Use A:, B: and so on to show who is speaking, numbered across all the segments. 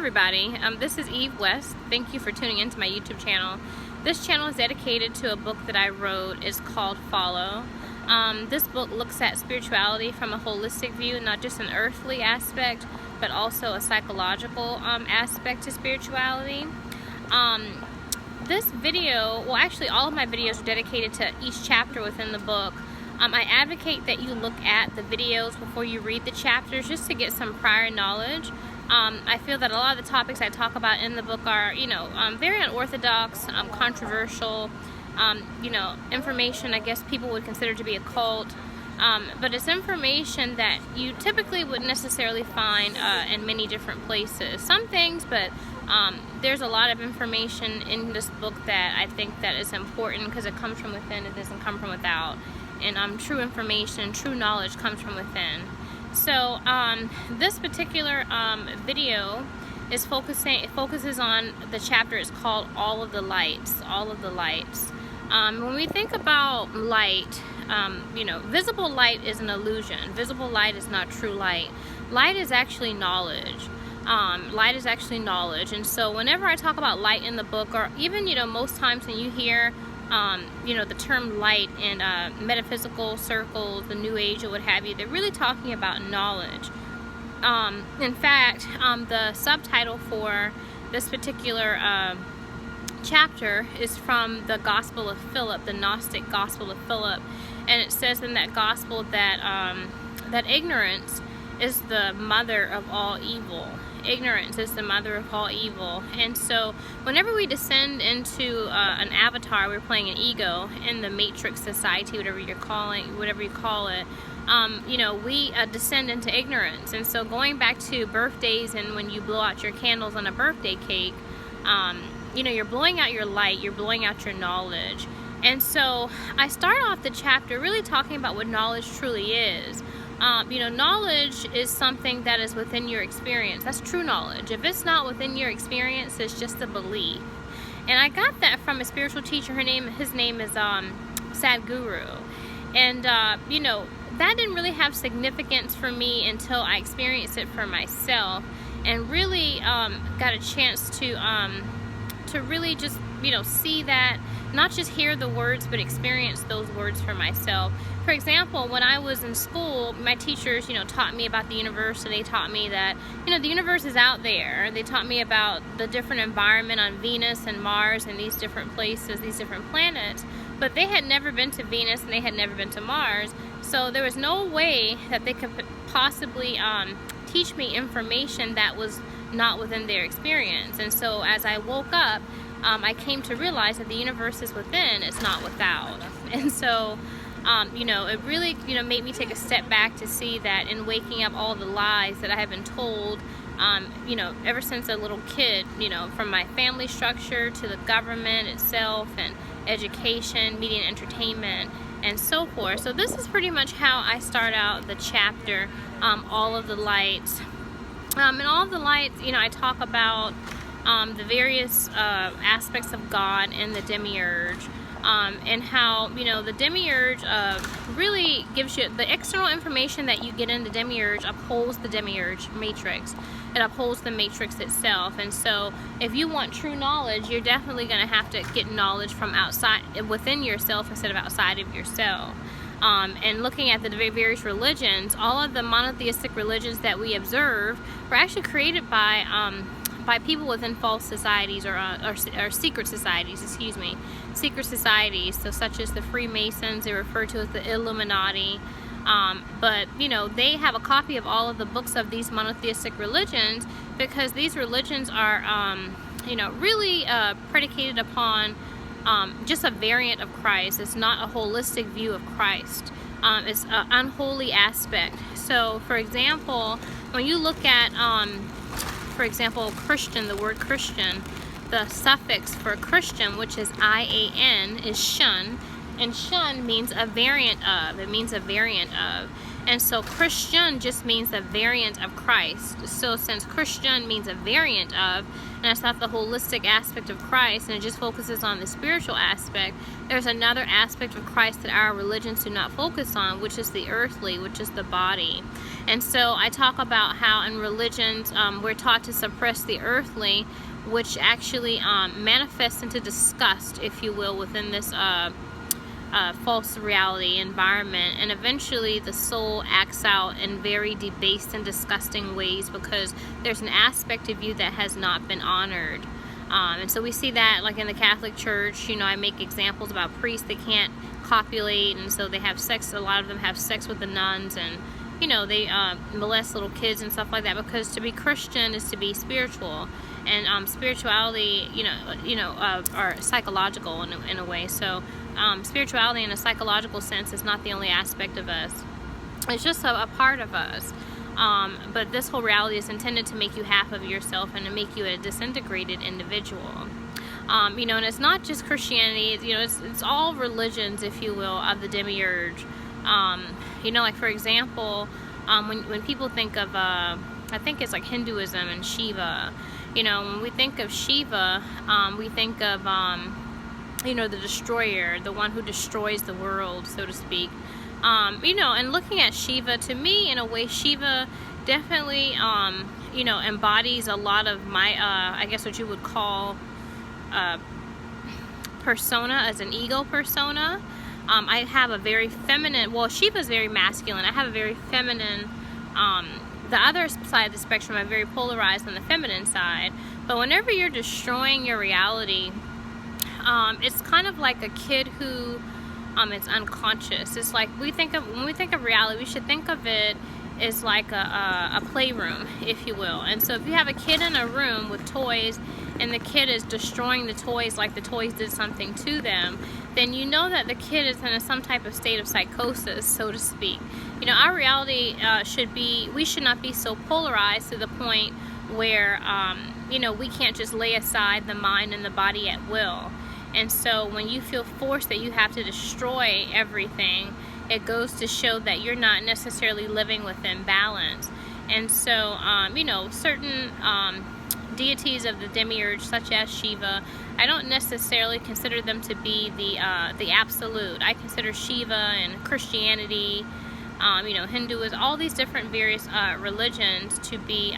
A: everybody, this is Eve West. Thank you for tuning into my YouTube channel. This channel is dedicated to a book that I wrote. It's called Follow. This book looks at spirituality from a holistic view, not just an earthly aspect, but also a psychological aspect to spirituality. This video, well actually all of my videos are dedicated to each chapter within the book. I advocate that you look at the videos before you read the chapters just to get some prior knowledge. I feel that a lot of the topics I talk about in the book are, very unorthodox, controversial, information I guess people would consider to be occult. But it's information that you typically wouldn't necessarily find in many different places. Some things, but there's a lot of information in this book that I think that is important because it comes from within, it doesn't come from without. And true information, true knowledge comes from within. So this particular video is focuses on the chapter. It's called All of the Lights. All of the Lights. When we think about light, visible light is an illusion. Visible light is not true light. Light is actually knowledge. Light is actually knowledge. And so whenever I talk about light in the book, or even most times when you hear the term light in metaphysical circles, the New Age or what have you, they're really talking about knowledge. In fact, the subtitle for this particular chapter is from the Gospel of Philip, the Gnostic Gospel of Philip, and it says in that gospel that that ignorance is the mother of all evil. Ignorance is the mother of all evil. And so whenever we descend into an avatar, we're playing an ego in the matrix society, whatever you call it, we descend into ignorance. And so going back to birthdays and when you blow out your candles on a birthday cake, you're blowing out your light, you're blowing out your knowledge. And so I start off the chapter really talking about what knowledge truly is. Knowledge is something that is within your experience. That's true knowledge. If it's not within your experience, it's just a belief. And I got that from a spiritual teacher. His name is Sadhguru. And, that didn't really have significance for me until I experienced it for myself and really got a chance to really just, see that, not just hear the words, but experience those words for myself. For example, when I was in school, my teachers, taught me about the universe. So they taught me that, the universe is out there. They taught me about the different environment on Venus and Mars and these different places, these different planets. But they had never been to Venus and they had never been to Mars. So there was no way that they could possibly teach me information that was not within their experience. And so as I woke up, I came to realize that the universe is within, it's not without. And so it really, made me take a step back to see that in waking up all the lies that I have been told, ever since a little kid, from my family structure to the government itself and education, media and entertainment, and so forth. So this is pretty much how I start out the chapter, All of the Lights. And All of the Lights, I talk about the various aspects of God and the demiurge. And how, the demiurge really gives you the external information that you get in the demiurge upholds the demiurge matrix. It upholds the matrix itself. And so if you want true knowledge, you're definitely going to have to get knowledge from outside, within yourself instead of outside of yourself. And looking at the various religions, all of the monotheistic religions that we observe were actually created by people within false societies or secret societies, secret societies, so such as the Freemasons. They're referred to as the Illuminati. But they have a copy of all of the books of these monotheistic religions because these religions are, really predicated upon just a variant of Christ. It's not a holistic view of Christ. It's an unholy aspect. So, for example, when you look at for example, Christian, the word Christian, the suffix for Christian, which is IAN, is shun, and shun means a variant of. It means a variant of. And so Christian just means a variant of Christ. So since Christian means a variant of, and it's not the holistic aspect of Christ, and it just focuses on the spiritual aspect, there's another aspect of Christ that our religions do not focus on, which is the earthly, which is the body. And so I talk about how in religions we're taught to suppress the earthly, which actually manifests into disgust, if you will, within this false reality environment, and eventually the soul acts out in very debased and disgusting ways because there's an aspect of you that has not been honored. And so we see that like in the Catholic Church. You know, I make examples about priests that can't copulate, and so they have sex. A lot of them have sex with the nuns, and you know, they molest little kids and stuff like that, because to be Christian is to be spiritual, and spirituality, are psychological in a way. So spirituality in a psychological sense is not the only aspect of us. It's just a part of us. But this whole reality is intended to make you half of yourself and to make you a disintegrated individual. And it's not just Christianity. It's all religions, if you will, of the demiurge. Like for example, when people think of, I think it's like Hinduism and Shiva. When we think of Shiva, we think of, the destroyer, the one who destroys the world, so to speak. And looking at Shiva, to me, in a way, Shiva definitely, embodies a lot of my, I guess what you would call, persona, as an ego persona. I have a very feminine, well, Shiva's very masculine. I have a very feminine, the other side of the spectrum, I'm very polarized on the feminine side. But whenever you're destroying your reality, it's kind of like a kid who, it's unconscious. It's like when we think of reality, we should think of it as like a playroom, if you will. And so if you have a kid in a room with toys, and the kid is destroying the toys like the toys did something to them, then you know that the kid is in some type of state of psychosis, so to speak. Our reality we should not be so polarized to the point where, we can't just lay aside the mind and the body at will. And so when you feel forced that you have to destroy everything, it goes to show that you're not necessarily living within balance. And so, certain deities of the demiurge, such as Shiva, I don't necessarily consider them to be the absolute. I consider Shiva and Christianity, Hinduism, all these different various religions to be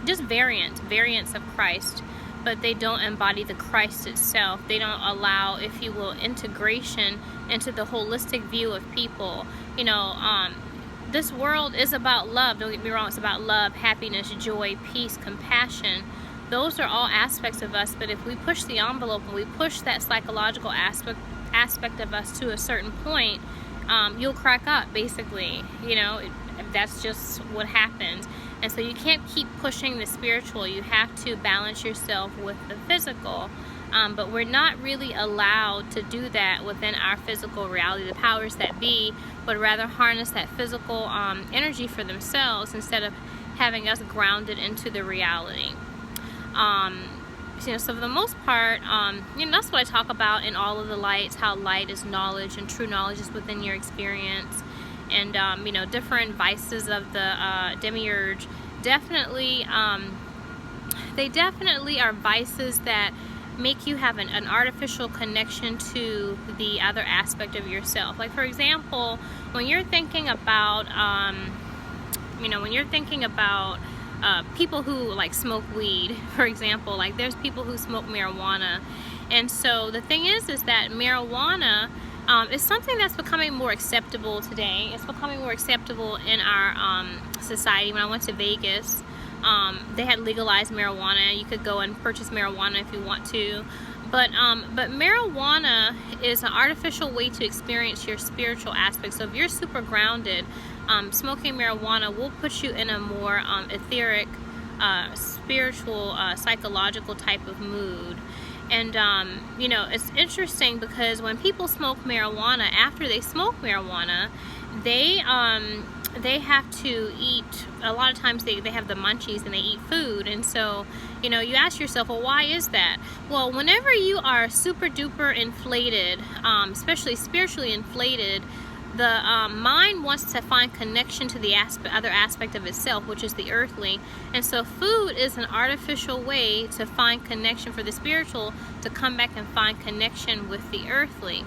A: just variants of Christ, but they don't embody the Christ itself. They don't allow, if you will, integration into the holistic view of people. This world is about love. Don't get me wrong, it's about love, happiness, joy, peace, compassion. Those are all aspects of us, but if we push the envelope and we push that psychological aspect of us to a certain point, you'll crack up, basically. That's just what happens. And so you can't keep pushing the spiritual. You have to balance yourself with the physical. But we're not really allowed to do that within our physical reality. The powers that be would rather harness that physical energy for themselves instead of having us grounded into the reality. So for the most part, that's what I talk about in all of the lights, how light is knowledge and true knowledge is within your experience. And, different vices of the demiurge, definitely, they definitely are vices that make you have an artificial connection to the other aspect of yourself. Like, for example, when you're thinking about, people who like smoke weed, for example, like there's people who smoke marijuana. And so the thing is that marijuana is something that's becoming more acceptable today. It's becoming more acceptable in our society. When I went to Vegas, they had legalized marijuana. You could go and purchase marijuana if you want to. But marijuana is an artificial way to experience your spiritual aspect. So if you're super grounded, smoking marijuana will put you in a more etheric, spiritual, psychological type of mood. And, it's interesting because when people smoke marijuana, after they smoke marijuana, they have to eat, a lot of times they have the munchies and they eat food. And so, you ask yourself, well, why is that? Well, whenever you are super duper inflated, especially spiritually inflated, the mind wants to find connection to the other aspect of itself, which is the earthly. And so food is an artificial way to find connection for the spiritual, to come back and find connection with the earthly.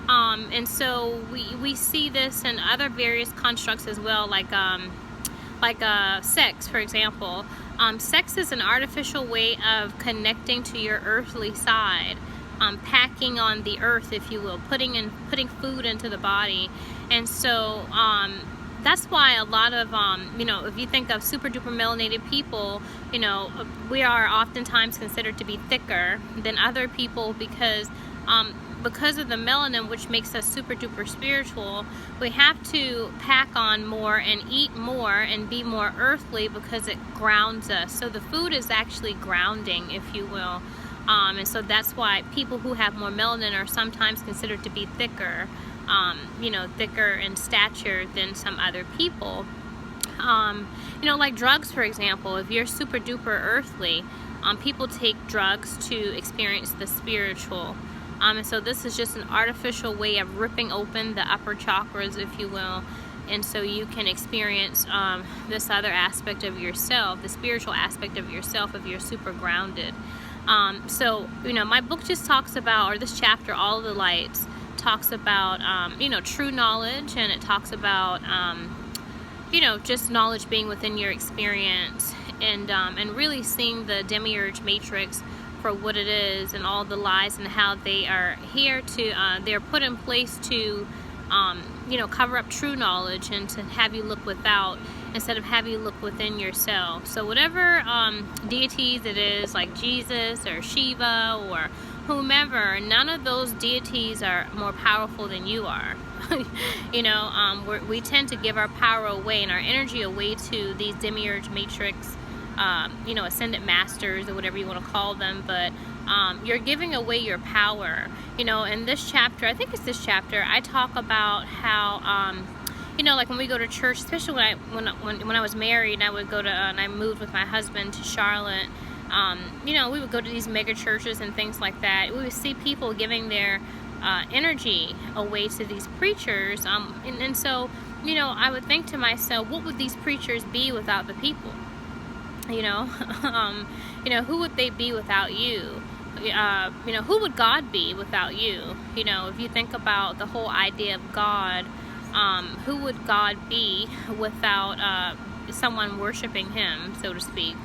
A: And so we see this in other various constructs as well, like sex, for example. Sex is an artificial way of connecting to your earthly side. Packing on the earth, if you will, putting food into the body. And so that's why a lot of if you think of super duper melanated people, we are oftentimes considered to be thicker than other people because of the melanin, which makes us super duper spiritual. We have to pack on more and eat more and be more earthly because it grounds us. So the food is actually grounding, if you will. And so that's why people who have more melanin are sometimes considered to be thicker, thicker in stature than some other people. Like drugs, for example. If you're super duper earthly, people take drugs to experience the spiritual. And so this is just an artificial way of ripping open the upper chakras, if you will. And so you can experience this other aspect of yourself, the spiritual aspect of yourself, if you're super grounded. So my book just talks about, or this chapter, All of the Lights, talks about, true knowledge, and it talks about, just knowledge being within your experience, and really seeing the demiurge matrix for what it is, and all the lies, and how they are here to, they're put in place to, cover up true knowledge and to have you look without instead of have you look within yourself. So whatever deities it is, like Jesus or Shiva or whomever, none of those deities are more powerful than you are. We tend to give our power away and our energy away to these demiurge matrix, ascendant masters, or whatever you want to call them, but you're giving away your power. In this chapter, I think it's this chapter, I talk about how like when we go to church, especially when I was married, and I would go to and I moved with my husband to Charlotte. We would go to these mega churches and things like that. We would see people giving their energy away to these preachers, and so I would think to myself, what would these preachers be without the people? Who would they be without you? Who would God be without you? If you think about the whole idea of God, who would God be without someone worshiping him, so to speak?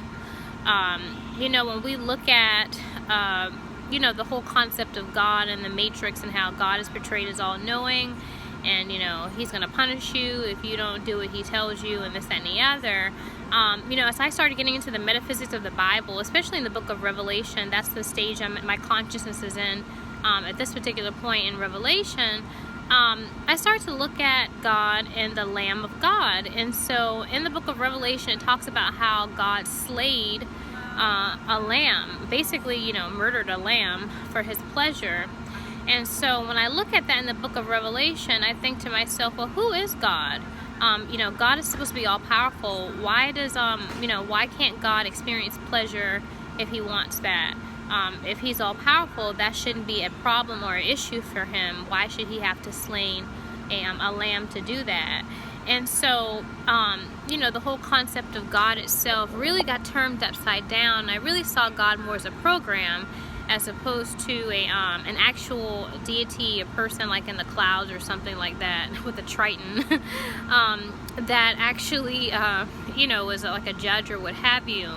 A: When we look at the whole concept of God and the matrix, and how God is portrayed as all-knowing, and he's going to punish you if you don't do what he tells you, and this, that, and the other. As I started getting into the metaphysics of the Bible, especially in the book of Revelation, that's the stage my consciousness is in at this particular point in Revelation. I started to look at God and the Lamb of God. And so in the book of Revelation, it talks about how God slayed a lamb, basically, murdered a lamb for his pleasure. And so when I look at that in the book of Revelation, I think to myself, well, who is God? God is supposed to be all-powerful. Why why can't God experience pleasure if he wants that? If he's all-powerful, that shouldn't be a problem or an issue for him. Why should he have to slay a lamb to do that? And so, the whole concept of God itself really got turned upside down. I really saw God more as a program, as opposed to an actual deity, a person like in the clouds or something like that with a triton that actually, was like a judge or what have you.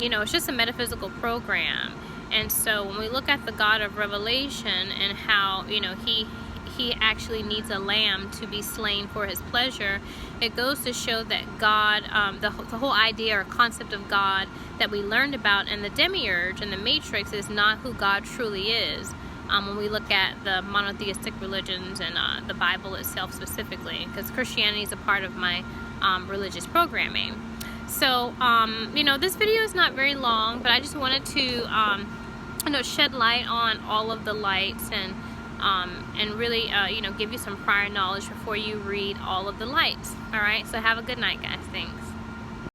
A: It's just a metaphysical program. And so when we look at the God of Revelation and how, he actually needs a lamb to be slain for his pleasure, it goes to show that God, the whole idea or concept of God that we learned about in the demiurge and the matrix is not who God truly is. When we look at the monotheistic religions and the Bible itself specifically, because Christianity is a part of my religious programming. So, this video is not very long, but I just wanted to, shed light on all of the lights and really, give you some prior knowledge before you read all of the lights. All right, so have a good night, guys. Thanks.